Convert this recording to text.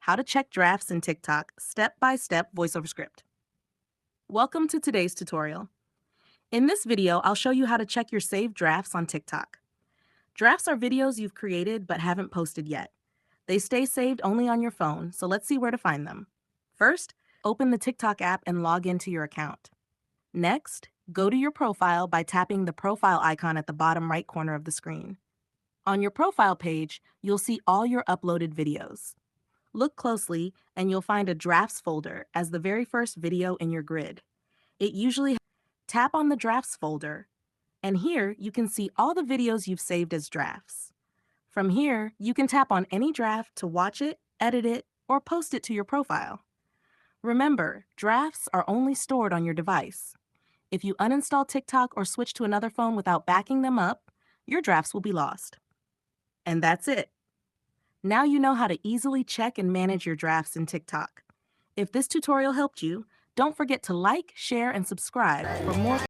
How to Check Drafts in TikTok, Step-by-Step Voiceover Script. Welcome to today's tutorial. In this video, I'll show you how to check your saved drafts on TikTok. Drafts are videos you've created but haven't posted yet. They stay saved only on your phone, so let's see where to find them. First, open the TikTok app and log into your account. Next, go to your profile by tapping the profile icon at the bottom right corner of the screen. On your profile page, you'll see all your uploaded videos. Look closely and you'll find a Drafts folder as the very first video in your grid. It usually tap on the Drafts folder, and here you can see all the videos you've saved as drafts. From here, you can tap on any draft to watch it, edit it, or post it to your profile. Remember, drafts are only stored on your device. If you uninstall TikTok or switch to another phone without backing them up, your drafts will be lost. And that's it. Now you know how to easily check and manage your drafts in TikTok. If this tutorial helped you, don't forget to like, share, and subscribe for more